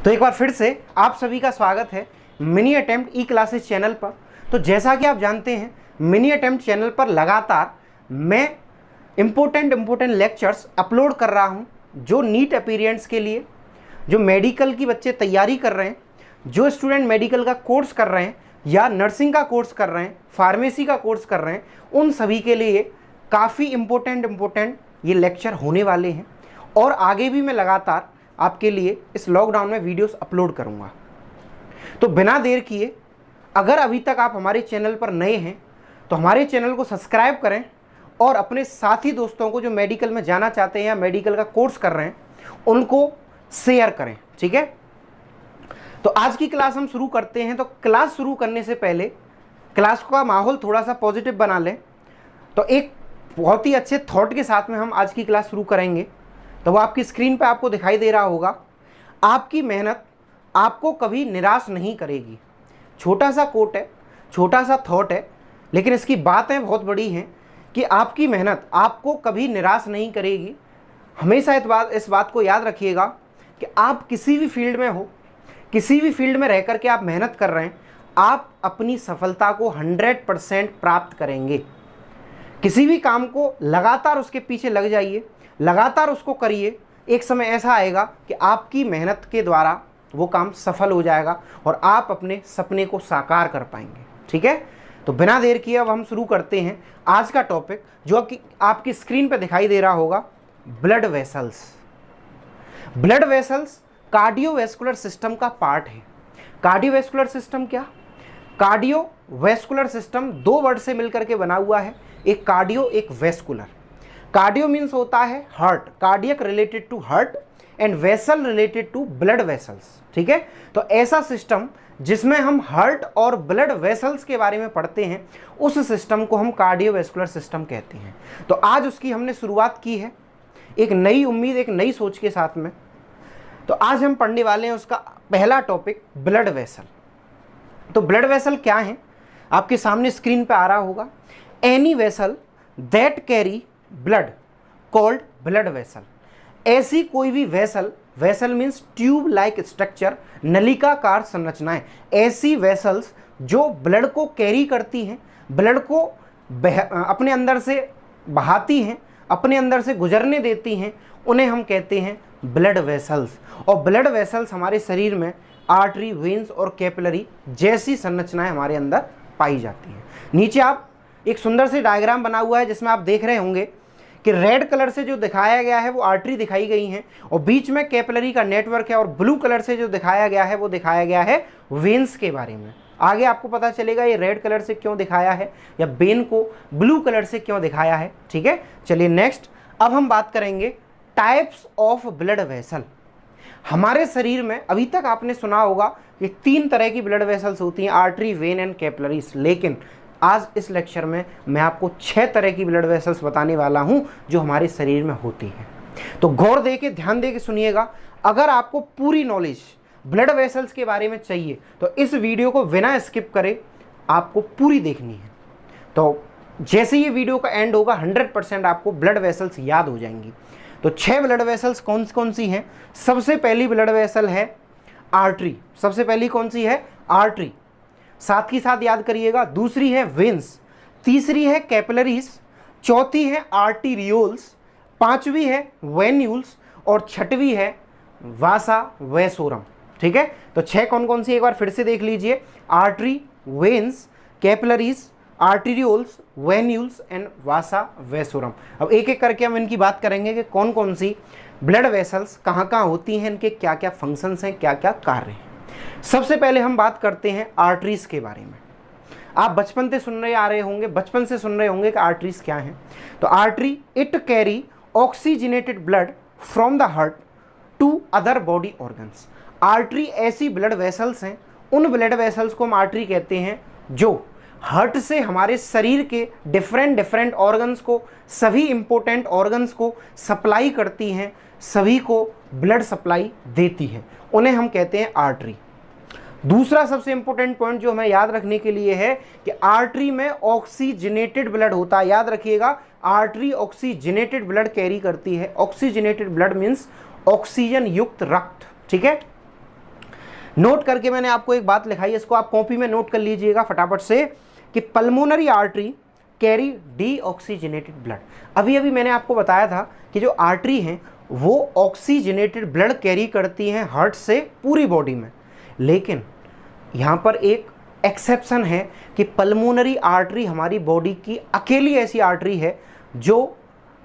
तो एक बार फिर से आप सभी का स्वागत है मिनी अटेम्प्ट ई क्लासेस चैनल पर। तो जैसा कि आप जानते हैं मिनी अटेम्प्ट चैनल पर लगातार मैं इम्पोर्टेंट लेक्चर्स अपलोड कर रहा हूं, जो नीट अपीयरेंस के लिए, जो मेडिकल की बच्चे तैयारी कर रहे हैं, जो स्टूडेंट मेडिकल का कोर्स कर रहे हैं या नर्सिंग का कोर्स कर रहे हैं, फार्मेसी का कोर्स कर रहे हैं, उन सभी के लिए काफ़ी इम्पोर्टेंट ये लेक्चर होने वाले हैं। और आगे भी मैं लगातार आपके लिए इस लॉकडाउन में वीडियोस अपलोड करूंगा। तो बिना देर किए, अगर अभी तक आप हमारे चैनल पर नए हैं तो हमारे चैनल को सब्सक्राइब करें और अपने साथी दोस्तों को जो मेडिकल में जाना चाहते हैं या मेडिकल का कोर्स कर रहे हैं उनको शेयर करें, ठीक है। तो आज की क्लास हम शुरू करते हैं। तो क्लास शुरू करने से पहले क्लास का माहौल थोड़ा सा पॉजिटिव बना लें। तो एक बहुत ही अच्छे थॉट के साथ में हम आज की क्लास शुरू करेंगे। तो वो आपकी स्क्रीन पे आपको दिखाई दे रहा होगा। आपकी मेहनत आपको कभी निराश नहीं करेगी। छोटा सा कोट है, छोटा सा थॉट है, लेकिन इसकी बातें बहुत बड़ी हैं कि आपकी मेहनत आपको कभी निराश नहीं करेगी। हमेशा इस बात को याद रखिएगा कि आप किसी भी फील्ड में हो, किसी भी फील्ड में रह कर के आप मेहनत कर रहे हैं, आप अपनी सफलता को 100% प्राप्त करेंगे। किसी भी काम को लगातार उसके पीछे लग जाइए, लगातार उसको करिए। एक समय ऐसा आएगा कि आपकी मेहनत के द्वारा वो काम सफल हो जाएगा और आप अपने सपने को साकार कर पाएंगे, ठीक है। तो बिना देर किए अब हम शुरू करते हैं आज का टॉपिक, जो कि आपकी स्क्रीन पे दिखाई दे रहा होगा, blood vessels. Blood vessels cardiovascular system का पार्ट है। कार्डियोवैस्कुलर सिस्टम क्या? कार्डियोवैस्कुलर सिस्टम दो वर्ड से मिलकर के बना हुआ है, एक कार्डियो, एक वैस्कुलर। कार्डियो मीन्स होता है heart, cardiac related to heart, and vessel related to blood vessels, ठीक है। तो ऐसा सिस्टम जिसमें हम हार्ट और ब्लड वेसल्स के बारे में पढ़ते हैं, उस सिस्टम को हम कार्डियोवैस्कुलर सिस्टम कहते हैं। तो आज उसकी हमने शुरुआत की है एक नई उम्मीद, एक नई सोच के साथ में। तो आज हम पढ़ने वाले हैं उसका पहला टॉपिक, ब्लड वेसल। तो ब्लड वेसल क्या है? आपके सामने स्क्रीन पे आ रहा होगा, any vessel that carry blood called blood vessel. ऐसी कोई भी vessel, vessel means tube like structure, नलिकाकार संरचनाएं, ऐसी वेसल्स जो ब्लड को कैरी करती हैं, ब्लड को अपने अंदर से बहाती हैं, अपने अंदर से गुजरने देती हैं, उन्हें हम कहते हैं ब्लड वेसल्स। और ब्लड वेसल्स हमारे शरीर में आर्टरी, वेन्स और कैपिलरी जैसी संरचनाएं हमारे अंदर पाई जाती हैं। नीचे आप एक सुंदर से डायग्राम बना हुआ है जिसमें आप देख रहे होंगे कि रेड कलर से जो दिखाया गया है वो आर्टरी दिखाई गई है और बीच में कैपिलरी का नेटवर्क है, और ब्लू कलर से जो दिखाया गया है वो दिखाया गया है वेन्स के बारे में। आगे आपको पता चलेगा ये रेड कलर से क्यों दिखाया है या वेन को ब्लू कलर से क्यों दिखाया है, ठीक है। चलिए नेक्स्ट, अब हम बात करेंगे टाइप्स ऑफ ब्लड वेसल। हमारे शरीर में अभी तक आपने सुना होगा कि 3 तरह की ब्लड वेसल्स होती हैं, आर्टरी, वेन एंड कैपिलरीज, लेकिन आज इस लेक्चर में मैं आपको 6 तरह की ब्लड वेसल्स बताने वाला हूं जो हमारे शरीर में होती हैं। तो गौर दे के, ध्यान दे के सुनिएगा। अगर आपको पूरी नॉलेज ब्लड वेसल्स के बारे में चाहिए तो इस वीडियो को बिना स्किप करे आपको पूरी देखनी है। तो जैसे ये वीडियो का एंड होगा 100% आपको ब्लड वेसल्स याद हो जाएंगी। तो 6 ब्लड वेसल्स कौन कौन सी हैं? सबसे पहली ब्लड वेसल है आर्टरी। सबसे पहली कौन सी है? आर्टरी। साथ ही साथ याद करिएगा, दूसरी है वेन्स, तीसरी है कैपिलरीज, चौथी है आर्टीरियोल्स, पांचवी है वेन्यूल्स और छठवीं है वासा वैसोरम, ठीक है। तो 6 कौन कौन सी एक बार फिर से देख लीजिए, artery, veins, capillaries, arterioles, venules and vasa vasorum. अब एक एक करके हम इनकी बात करेंगे कि कौन कौन सी ब्लड वेसल्स कहाँ कहाँ होती हैं, इनके क्या क्या फंक्शंस हैं, क्या क्या कार्य हैं। सबसे पहले हम बात करते हैं आर्टरीज के बारे में। आप बचपन से सुन रहे होंगे कि आर्टरीज क्या हैं। तो artery, it carry oxygenated blood from the heart to other body organs. Artery ऐसी ब्लड वेसल्स हैं, उन ब्लड वेसल्स को हम आर्टरी कहते हैं जो हार्ट से हमारे शरीर के डिफरेंट ऑर्गन्स को, सभी इंपॉर्टेंट ऑर्गन्स को सप्लाई करती हैं, सभी को ब्लड सप्लाई देती है, उन्हें हम कहते हैं आर्टरी। दूसरा सबसे इंपॉर्टेंट पॉइंट जो हमें याद रखने के लिए है कि आर्टरी में ऑक्सीजनेटेड ब्लड होता है। याद रखिएगा, आर्टरी ऑक्सीजनेटेड ब्लड कैरी करती है। ऑक्सीजनेटेड ब्लड मीन्स ऑक्सीजन युक्त रक्त, ठीक है। नोट करके मैंने आपको एक बात लिखाई है, इसको आप कॉपी में नोट कर लीजिएगा फटाफट से कि pulmonary artery carry deoxygenated blood. अभी अभी मैंने आपको बताया था कि जो आर्टरी हैं वो ऑक्सीजनेटेड ब्लड कैरी करती हैं हार्ट से पूरी बॉडी में, लेकिन यहाँ पर एक एक्सेप्शन है कि पल्मोनरी आर्टरी हमारी बॉडी की अकेली ऐसी आर्टरी है जो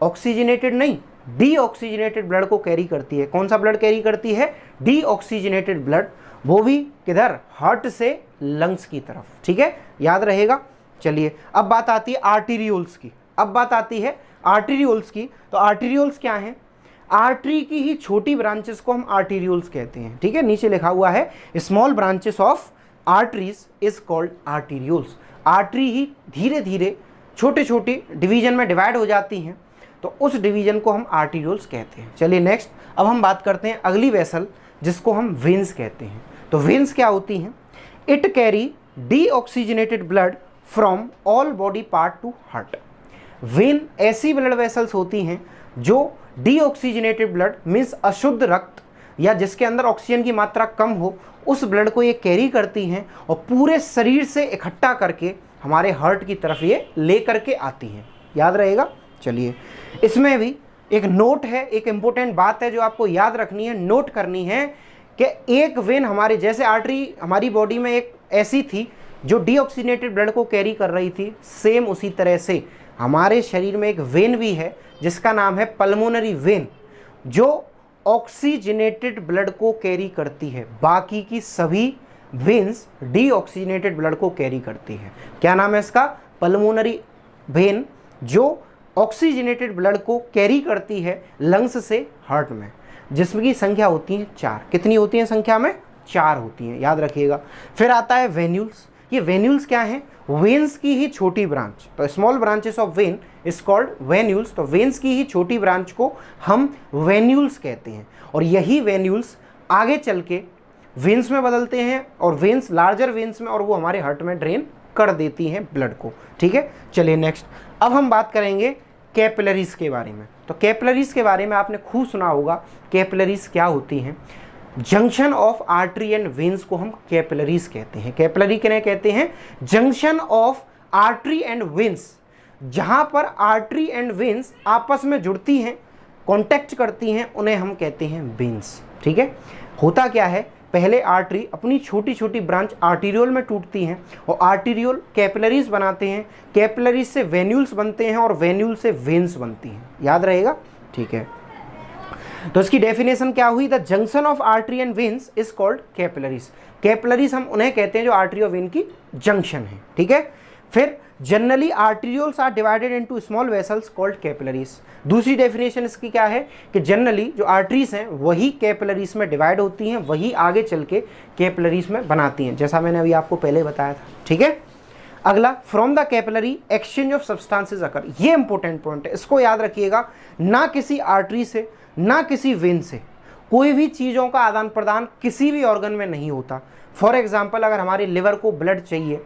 ऑक्सीजनेटेड नहीं, डीऑक्सीजनेटेड ब्लड को कैरी करती है। कौन सा ब्लड कैरी करती है? डीऑक्सीजनेटेड ब्लड, वो भी किधर? हार्ट से लंग्स की तरफ। ठीक है, याद रहेगा। चलिए अब बात आती है आर्टीरियोल्स की। अब बात आती है आर्टीरियोल्स की। तो आर्टीरियोल्स क्या हैं? आर्टरी की ही छोटी ब्रांचेस को हम आर्टीरियोल्स कहते हैं। ठीक है, नीचे लिखा हुआ है small branches of arteries is called arterioles. Artery ही धीरे धीरे छोटे छोटे डिवीजन में डिवाइड हो जाती हैं, तो उस डिवीजन को हम आर्टीरियोल्स कहते हैं। चलिए नेक्स्ट, अब हम बात करते हैं अगली वेसल जिसको हम वेन्स कहते हैं। तो वेन्स क्या होती हैं? It carry deoxygenated blood from all body part two heart. When ऐसी ब्लड वेसल्स होती हैं जो डीऑक्सीजनेटेड ब्लड मीन्स अशुद्ध रक्त या जिसके अंदर ऑक्सीजन की मात्रा कम हो, उस ब्लड को ये कैरी करती हैं और पूरे शरीर से इकट्ठा करके हमारे हार्ट की तरफ ये ले करके आती हैं। याद रहेगा। चलिए इसमें भी एक नोट है, एक इंपॉर्टेंट बात है जो आपको याद रखनी है, नोट करनी है कि एक वेन हमारे, जैसे आर्टरी हमारी बॉडी में एक ऐसी थी जो डीऑक्सीजनेटेड ब्लड को कैरी कर रही थी, सेम उसी तरह से हमारे शरीर में एक वेन भी है जिसका नाम है पल्मोनरी वेन, जो ऑक्सीजनेटेड ब्लड को कैरी करती है। बाकी की सभी वेन्स डीऑक्सीजनेटेड ब्लड को कैरी करती है। क्या नाम है इसका? पल्मोनरी वेन, जो ऑक्सीजनेटेड ब्लड को कैरी करती है लंग्स से हार्ट में, जिसकी संख्या होती है 4। कितनी होती है संख्या में? 4 होती हैं, याद रखिएगा। फिर आता है वेन्यूल्स। ये वेन्यूल्स क्या हैं? वेन्स की ही छोटी ब्रांच। तो small branches of when is called venules. तो वेन्स की ही छोटी ब्रांच को हम वेन्यूल्स कहते हैं, और यही वेन्यूल्स आगे चल के वेन्स में बदलते हैं और वेन्स लार्जर वेन्स में, और वो हमारे हार्ट में ड्रेन कर देती हैं ब्लड को। ठीक है, चलिए नेक्स्ट, अब हम बात करेंगे कैपिलरीज के बारे में। तो कैपिलरीज के बारे में आपने खूब सुना होगा। कैपिलरीज क्या होती हैं? Junction of artery and veins को हम कैपिलरीज कहते हैं। कैपिलरी किन्हें कहते हैं? Junction of artery and veins, जहां पर आर्टरी एंड वेन्स आपस में जुड़ती हैं, कांटेक्ट करती हैं, उन्हें हम कहते हैं वेन्स। ठीक है, होता क्या है, पहले आर्टरी अपनी छोटी छोटी ब्रांच आर्टीरियोल में टूटती हैं और आर्टीरियोल कैपिलरीज बनाते हैं, कैपिलरीज से वेन्यूल्स बनते हैं और वेन्यूल से वेन्स बनती हैं। याद रहेगा। ठीक है, तो इसकी डेफिनेशन क्या हुई? The junction of artery and veins is called capillaries. Capillaries हम उन्हें कहते हैं जो आर्टरी और वेन की जंक्शन है। ठीक है, फिर generally arterioles are divided into small vessels called capillaries. दूसरी डेफिनेशन इसकी क्या है कि जनरली जो आर्टरीज हैं वही कैपिलरीज में डिवाइड होती हैं, वही आगे चल के कैपिलरीज में बनाती हैं, जैसा मैंने अभी आपको पहले बताया था। ठीक है, अगला, from the capillary exchange of substances occur. ये इंपॉर्टेंट पॉइंट है, इसको याद रखिएगा। ना किसी आर्टरी से ना किसी वेन से कोई भी चीज़ों का आदान प्रदान किसी भी ऑर्गन में नहीं होता। फॉर एग्जाम्पल, अगर हमारे लिवर को ब्लड चाहिए,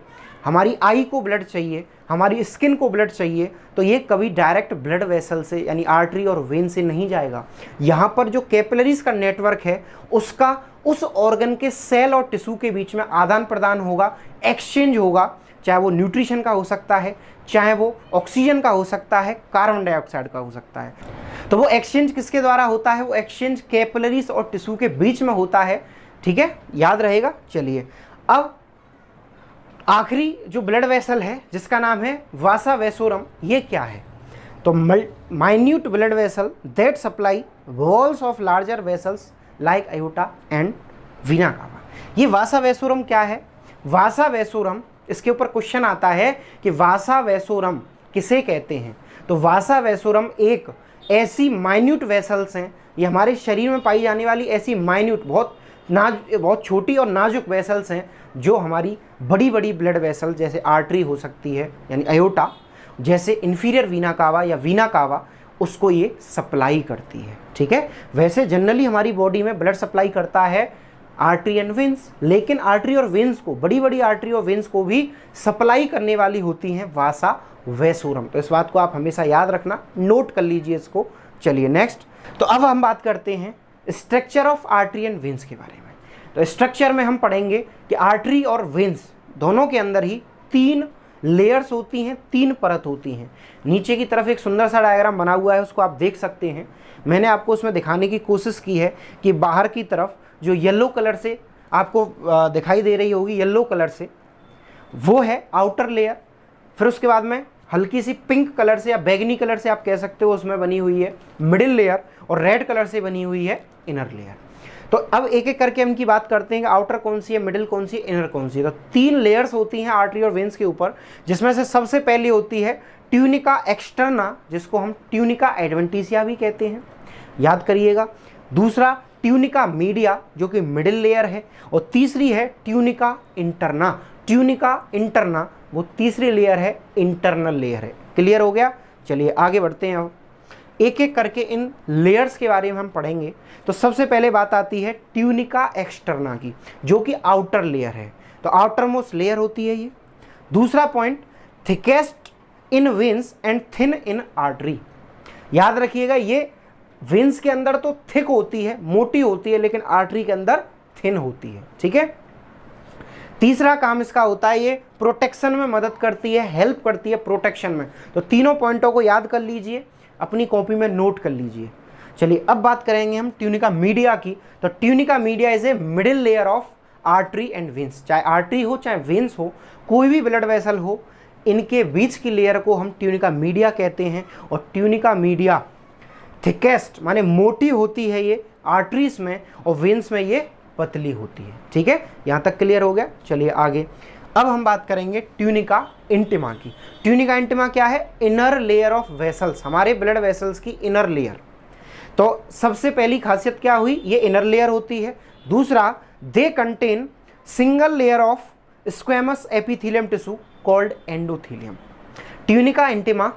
हमारी आई को ब्लड चाहिए, हमारी स्किन को ब्लड चाहिए, तो ये कभी डायरेक्ट ब्लड वेसल से यानी आर्टरी और वेन से नहीं जाएगा। यहाँ पर जो कैपिलरीज का नेटवर्क है उसका उस ऑर्गन के सेल और टिश्यू के बीच में आदान प्रदान होगा, एक्सचेंज होगा, चाहे वो न्यूट्रिशन का हो सकता है, चाहे वो ऑक्सीजन का हो सकता है, कार्बन डाइऑक्साइड का हो सकता है। तो वो एक्सचेंज किसके द्वारा होता है? वो एक्सचेंज कैपिलरीज और टिश्यू के बीच में होता है। ठीक है, याद रहेगा। चलिए अब आखिरी जो ब्लड वेसल है जिसका नाम है वासा वेसोरम, ये क्या है? तो minute blood vessel that supply walls of larger vessels like aorta and vena cava. ये वासा वेसोरम क्या है? वासा वेसोरम, इसके ऊपर क्वेश्चन आता है कि वासा वेसोरम किसे कहते हैं? तो वासा वेसोरम एक ऐसी माइन्यूट वेसल्स हैं, ये हमारे शरीर में पाई जाने वाली ऐसी माइन्यूट बहुत छोटी और नाजुक वेसल्स हैं जो हमारी बड़ी बड़ी ब्लड वेसल जैसे आर्टरी हो सकती है यानी अयोटा, जैसे इन्फीरियर वीना कावा या वीना कावा, उसको ये सप्लाई करती है। ठीक है, वैसे जनरली हमारी बॉडी में ब्लड सप्लाई करता है आर्टरी एंड वेन्स, लेकिन आर्टरी और वेन्स को, बड़ी बड़ी आर्टरी और वेन्स को भी सप्लाई करने वाली होती हैं वासा वेसोरम। तो इस बात को आप हमेशा याद रखना, नोट कर लीजिए इसको। चलिए नेक्स्ट, तो अब हम बात करते हैं structure of artery and veins के बारे में। तो स्ट्रक्चर में हम पढ़ेंगे कि आर्टरी और वेन्स दोनों के अंदर ही 3 लेयर्स होती हैं, 3 परत होती हैं। नीचे की तरफ एक सुंदर सा डायग्राम बना हुआ है, उसको आप देख सकते हैं। मैंने आपको उसमें दिखाने की कोशिश की है कि बाहर की तरफ जो येलो कलर से आपको दिखाई दे रही होगी, येलो कलर से, वो है आउटर लेयर। फिर उसके बाद में हल्की सी पिंक कलर से या बैगनी कलर से आप कह सकते हो उसमें बनी हुई है मिडिल लेयर, और रेड कलर से बनी हुई है इनर लेयर। तो अब एक एक करके इनकी बात करते हैं कि आउटर कौन सी है, मिडिल कौन सी है, इनर कौन सी है। तो 3 लेयर्स होती हैं आर्टरी और वेन्स के ऊपर, जिसमें से सबसे पहली होती है ट्यूनिका एक्सटर्ना, जिसको हम ट्यूनिका एडवेंटिशिया भी कहते हैं, याद करिएगा। दूसरा ट्यूनिका मीडिया, जो कि मिडिल लेयर है, और तीसरी है ट्यूनिका इंटरना। ट्यूनिका इंटरना वो तीसरी लेयर है, इंटरनल लेयर है। क्लियर हो गया? चलिए आगे बढ़ते हैं। अब एक एक करके इन लेयर्स के बारे में हम पढ़ेंगे। तो सबसे पहले बात आती है ट्यूनिका एक्सटर्ना की, जो कि आउटर लेयर है। तो आउटर मोस्ट लेयर होती है ये। दूसरा point, thickest in veins and thin in artery. याद रखिएगा, ये वेन्स के अंदर तो थिक होती है, मोटी होती है, लेकिन आर्टरी के अंदर थिन होती है। ठीक है। तीसरा काम इसका होता है, ये प्रोटेक्शन में मदद करती है, हेल्प करती है प्रोटेक्शन में। तो तीनों पॉइंटों को याद कर लीजिए, अपनी कॉपी में नोट कर लीजिए। चलिए अब बात करेंगे हम ट्यूनिका मीडिया की। तो tunica media is a middle layer of artery and veins. चाहे आर्टरी हो चाहे वेन्स हो, कोई भी ब्लड वेसल हो, इनके बीच की लेयर को हम ट्यूनिका मीडिया कहते हैं। और ट्यूनिका मीडिया थिकेस्ट माने मोटी होती है ये आर्टरीज में, और वेन्स में ये पतली होती है। ठीक है, यहाँ तक क्लियर हो गया। चलिए आगे। अब हम बात करेंगे ट्यूनिका इंटिमा की। ट्यूनिका इंटिमा क्या है? इनर लेयर ऑफ वेसल्स, हमारे ब्लड वेसल्स की इनर लेयर। तो सबसे पहली खासियत क्या हुई? ये इनर लेयर होती है। दूसरा, they contain single layer of squamous epithelium tissue called endothelium. Tunica intima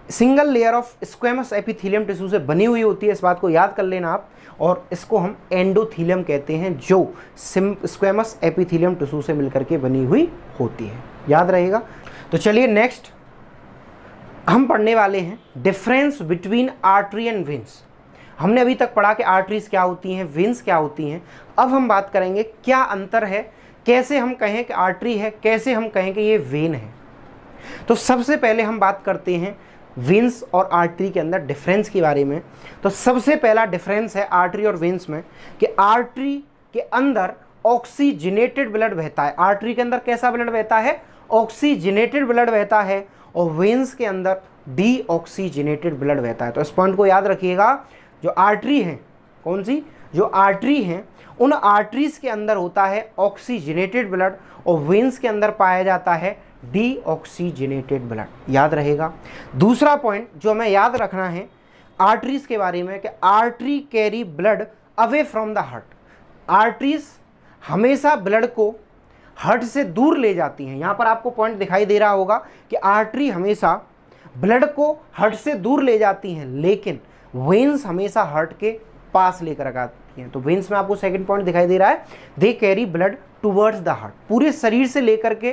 single layer of squamous epithelium tissue से बनी हुई होती है, इस बात को याद कर लेना आप। और इसको हम एंडोथेलियम कहते हैं, जो स्क्वेमस एपिथेलियम टिश्यू से मिलकर के बनी हुई होती है, याद रहेगा। तो चलिए नेक्स्ट हम पढ़ने वाले हैं difference between artery and veins. हमने अभी तक पढ़ा कि आर्टरीज क्या होती हैं, वेन्स क्या होती हैं। अब हम बात करेंगे क्या अंतर है, कैसे हम कहें कि आर्टरी है, कैसे हम कहें कि ये वेन है। तो सबसे पहले हम बात करते हैं वेन्स और आर्टरी के अंदर डिफरेंस के बारे में। तो सबसे पहला डिफरेंस है आर्टरी और वेन्स में कि आर्टरी के अंदर ऑक्सीजनेटेड ब्लड बहता है। आर्टरी के अंदर कैसा ब्लड बहता है? ऑक्सीजनेटेड ब्लड बहता है। और वेन्स के अंदर डीऑक्सीजनेटेड ब्लड बहता है। तो इस पॉइंट को याद रखिएगा। जो आर्टरी हैं, कौन सी? जो आर्टरी हैं, उन आर्टरीज के अंदर होता है ऑक्सीजनेटेड ब्लड, और वेन्स के अंदर पाया जाता है डीऑक्सीजनेटेड ब्लड, याद रहेगा। दूसरा पॉइंट जो हमें याद रखना है आर्टरीज के बारे में कि artery carry blood away from the heart. Arteries हमेशा ब्लड को हार्ट से दूर ले जाती हैं। यहाँ पर आपको पॉइंट दिखाई दे रहा होगा कि आर्टरी हमेशा ब्लड को हार्ट से दूर ले जाती हैं, लेकिन वेन्स हमेशा हार्ट के पास लेकर आती हैं। तो वेन्स में आपको सेकंड पॉइंट दिखाई दे रहा है, they carry blood towards the heart. पूरे शरीर से लेकर के,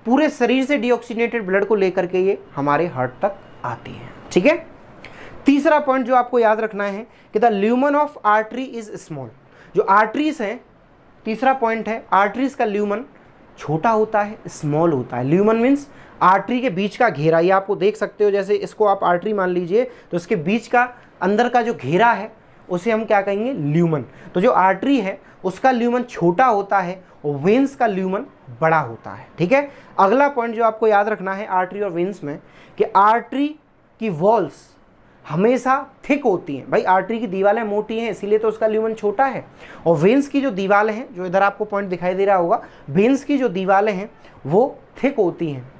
पूरे शरीर से डीऑक्सीजनेटेड ब्लड को लेकर के ये हमारे हार्ट तक आती है। ठीक है। तीसरा पॉइंट जो आपको याद रखना है कि the lumen of artery is small. जो आर्टरीज हैं, तीसरा पॉइंट है, आर्टरीज का ल्यूमन छोटा होता है, स्मॉल होता है। ल्यूमन मीन्स आर्टरी के बीच का घेरा। ये आपको देख सकते हो, जैसे इसको आप आर्टरी मान लीजिए, तो इसके बीच का अंदर का जो घेरा है उसे हम क्या कहेंगे? ल्यूमन। तो जो आर्टरी है उसका ल्यूमन छोटा होता है और वेन्स का ल्यूमन बड़ा होता है। ठीक है। अगला पॉइंट जो आपको याद रखना है आर्टरी और वेन्स में कि आर्टरी की वॉल्स हमेशा थिक होती हैं। भाई आर्टरी की दीवारें मोटी हैं, इसीलिए तो उसका ल्यूमन छोटा है। और वेन्स की जो दीवारें हैं, जो इधर आपको पॉइंट दिखाई दे रहा होगा, वेन्स की जो दीवारें हैं वो थिक होती हैं,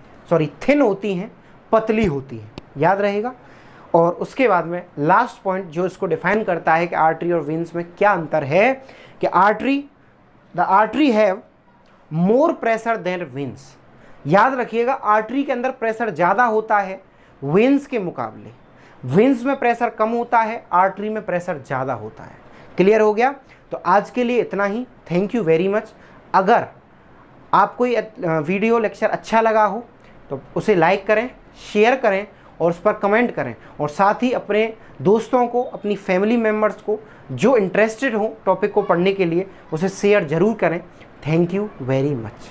थिन होती हैं, पतली होती हैं, याद रहेगा। और उसके बाद में लास्ट पॉइंट जो इसको डिफाइन करता है कि आर्टरी और वेन्स में क्या अंतर है कि the artery have more pressure than veins. याद रखिएगा, आर्टरी के अंदर प्रेशर ज़्यादा होता है वेन्स के मुकाबले। वेन्स में प्रेशर कम होता है, आर्टरी में प्रेशर ज़्यादा होता है। क्लियर हो गया? तो आज के लिए इतना ही। Thank you very much. अगर आपको ये वीडियो लेक्चर अच्छा लगा हो तो उसे लाइक करें, शेयर करें और उस पर कमेंट करें, और साथ ही अपने दोस्तों को, अपनी फैमिली मेम्बर्स को जो इंटरेस्टेड हो टॉपिक को पढ़ने के लिए, उसे शेयर ज़रूर करें। Thank you very much.